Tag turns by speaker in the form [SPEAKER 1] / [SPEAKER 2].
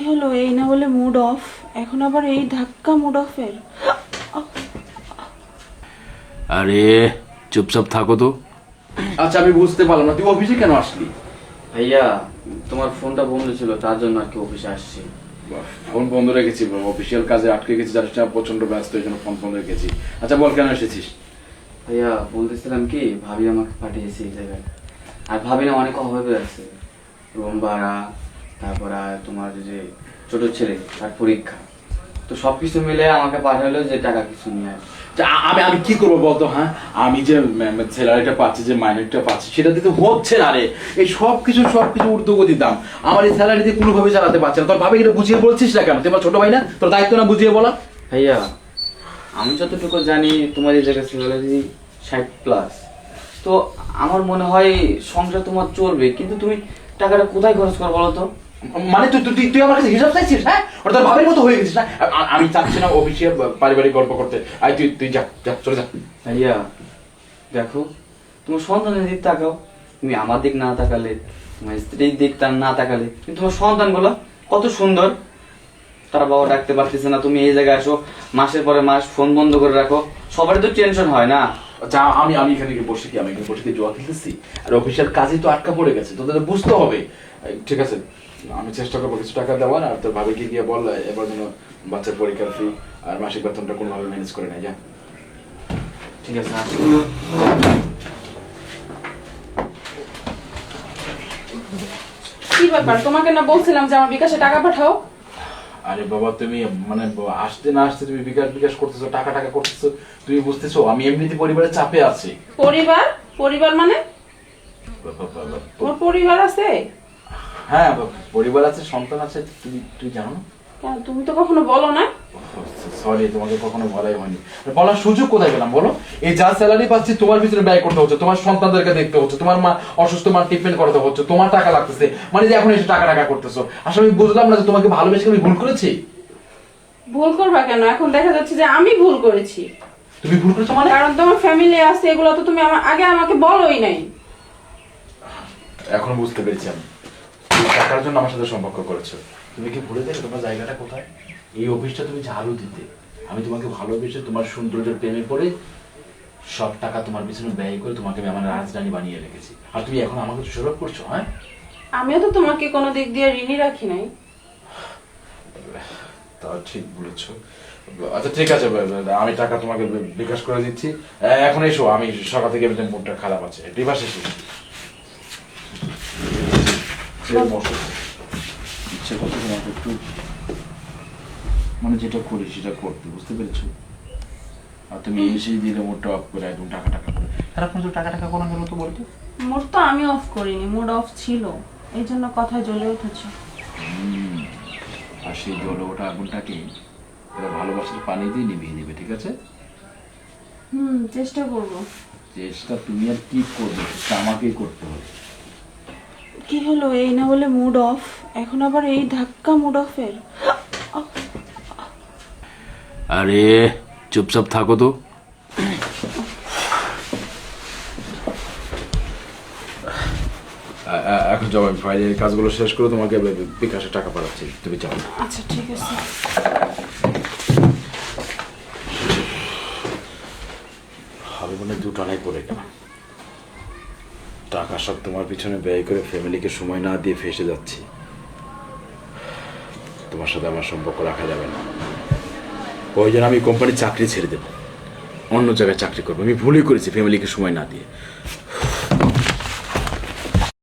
[SPEAKER 1] হলো? এই না বলে মুড অফ, এখন আবার এই ধাক্কা মুড অফের।
[SPEAKER 2] আরে চুপচাপ থাকো তো।
[SPEAKER 3] আচ্ছা আমি বুঝতে পারলাম না, তুই অফিসে কেন আসলি?
[SPEAKER 4] ভাইয়া তোমার ফোনটা বন্ধ ছিল, তার জন্য আর কি অফিসে আসছি।
[SPEAKER 3] ফোন বন্ধ রেখেছি, অফিসিয়াল কাজে আটকে গেছি, যার জন্য প্রচন্ড ব্যস্ত, এই জন্য ফোন বন্ধ রেখেছি। আচ্ছা বল কেন এসেছিস?
[SPEAKER 4] ভাইয়া বলতেছিলাম কি, ভাবি আমাকে পাঠিয়েছে এই জায়গায়, আর ভাবি না অনেক অভাবে আছে, রুম ভাড়া, তারপর আর তোমার যে ছোট ছেলে তার পরীক্ষা, তো সবকিছু মিলে আমাকে পাঠালো যে টাকা কিছু নিয়ে আসে।
[SPEAKER 3] আমি আমি কি করবো বলতো? হ্যাঁ, আমি যে স্যালারিটা পাচ্ছি, যে মাইনেটা পাচ্ছি, সেটা দিতে হচ্ছে না রে। এই সবকিছু ঊর্ধ্বগতির দাম, আমার এই স্যালারি দিয়ে কোনোভাবে চালাতে পারছে না। তোর ভাবে এটা বুঝিয়ে বলছিস না কেন? তোমার ছোট ভাই না, তোর দায়িত্ব না বুঝিয়ে বলা?
[SPEAKER 4] ভাইয়া আমি যতটুকু জানি তোমার এই জায়গায় স্যালারি 60+, তো আমার মনে হয় সংসার তোমার চলবে, কিন্তু তুমি টাকাটা কোথায় খরচ করো বলো তো?
[SPEAKER 3] মানে তুই তুই তুই আমার কাছে হিসাব চাইছিস? হ্যাঁ, ওটা তোর ভাবের মতো হয়ে গেছিস না? আমি চাচ্ছি না অফিসিয়াল পারিবারিক গল্প করতে। আই তুই তুই যা যা চলে যা।
[SPEAKER 4] ভাইয়া দেখো, তোমার সন্তানের দিক তাকাও, তুমি আমার দিক না তাকালে, তোমার স্ত্রীর দিক তার না তাকালে, কিন্তু তোমার সন্তানগুলো কত সুন্দর, তারা বাবা ডাকতে পারতেছে না, তুমি এই জায়গায় আসো, মাসের পরে মাস ফোন বন্ধ করে রাখো, সবারই তো টেনশন হয় না?
[SPEAKER 3] আচ্ছা আমি আমি এখানে বসে কি, আমি এখানে বসে কি জোয়া খেলতেছি? আর অফিসিয়াল কাজই তো আটকা পড়ে গেছে, তোদের বুঝতে হবে। ঠিক আছে, আমি চেষ্টা করবো কিছু টাকা দেওয়ার, আর তোর ভাবিকে গিয়ে বল এবার যেন বাচ্চার পরীক্ষার ফি আর মাসিক বেতনটা কোনোভাবে ম্যানেজ করে নেয়। যা।
[SPEAKER 4] ঠিক আছে, আসো।
[SPEAKER 1] কি ব্যাপার, তোমাকে না বলছিলাম যে আমার বিকাশে টাকা পাঠাও?
[SPEAKER 3] আরে বাবা, তুমি মানে আসতে না আসতে তুমি বিকাশ বিকাশ করতেছো, টাকা টাকা করতেছো, তুমি বুঝতেছো আমি এমনিতে পরিবারের চাপে আছি।
[SPEAKER 1] পরিবার? পরিবার মানে? তোমার পরিবার আছে?
[SPEAKER 3] হ্যাঁ, পরিবার আছে, সন্তান আছে, তুই তুই জানো না?
[SPEAKER 1] কেন তুমি তো কখনো বলো না?
[SPEAKER 3] সরি, তোমাকে কখনো বলাই হয়নি। বলার সুযোগ কোথায় পেলাম বলো? এই যা স্যালারি পাচ্ছি তোমার পিছনে ব্যয় করতে হচ্ছে, তোমার সন্তানদেরকে দেখতে হচ্ছে, তোমার মা অসুস্থ, মা ট্রিটমেন্ট করাতে হচ্ছে, তোমার টাকা লাগতেছে, মানে যে এখন এসে টাকা টাকা করতেছো। আসলে আমি বুঝলাম না যে তোমাকে ভালোবেসে আমি ভুল করেছি।
[SPEAKER 1] ভুল করবা কেন? এখন দেখা যাচ্ছে যে আমি ভুল করেছি।
[SPEAKER 3] তুমি ভুল করেছো মানে?
[SPEAKER 1] কারণ তোমার ফ্যামিলি আছে, এগুলো তো তুমি আগে আমাকে বলোই নাই।
[SPEAKER 3] এখন বুঝতে পেরেছি আমি, তুমি টাকার জন্য আমার সাথে সম্পর্ক করেছো। তুমি কি ভুলে গেলে তোমার জায়গাটা কোথায়? এই অফিসটা তুমি ঝাড়ু দিতে, আমি তোমাকে ভালোবেসে তোমার সৌন্দর্যের প্রেমে পড়ে সব টাকা তোমার পিছনে ব্যয় করে তোমাকে আমি আমার রাজধানী বানিয়ে রেখেছি, আর তুমি এখন আমাকে দোষারোপ করছো। হ্যাঁ,
[SPEAKER 1] আমিও তো তোমাকে কোনো দিক দিয়ে ঋণী রাখি নাই।
[SPEAKER 3] তা ঠিক বলেছো। আচ্ছা ঠিক আছে, আমি টাকা তোমাকে বিকাশ করে দিচ্ছি। এখন এসো, আমি সকাল থেকে মুডটা খারাপ আছে, রিভার্স এসে ইচ্ছে করছে তোমাকে একটু, মানে যেটা করি সেটা করতে, বুঝতে পেরেছো? আর তুমি এসেই দিলে মুডটা অফ করে একদম টাকা টাকা করে। খারাপ তো টাকা টাকা কোনো গেল তো বলতো?
[SPEAKER 1] মুড তো আমি অফ করিনি, মুড অফ ছিল, এই জন্য কথায় জ্বলে উঠেছে।
[SPEAKER 3] আর সেই জ্বলে ওঠা আগুনটাকে এবার ভালোবাসার পানি দিয়ে নিভিয়ে দিবে, ঠিক আছে?
[SPEAKER 1] চেষ্টা করবো।
[SPEAKER 3] চেষ্টা তুমি আর কি করবে, সেটা আমাকেই করতে হবে।
[SPEAKER 1] কি হলো? এই না বলে মুড অফ, এখন আবার এই ধাক্কা মুড অফের।
[SPEAKER 2] আরে চুপচাপ থাকো তো।
[SPEAKER 3] এখন যাও, আমি ফাইলের কাজগুলো শেষ করে তোমাকে বিকাশে টাকা পাঠাচ্ছি, তুমি যাও।
[SPEAKER 1] আচ্ছা ঠিক আছে।
[SPEAKER 3] হবে মনে দুটানাই পড়ে গেল, টাকা সব তোমার পিছনে ব্যয় করে ফ্যামিলিকে সময় না দিয়ে ফেসে যাচ্ছি। তোমার সাথে আমার সম্পর্ক রাখা যাবে না, ওই জন্য আমি কোম্পানির চাকরি ছেড়ে দেবো, অন্য জায়গায় চাকরি করবো। আমি ভুলই করেছি ফ্যামিলিকে সময় না দিয়ে।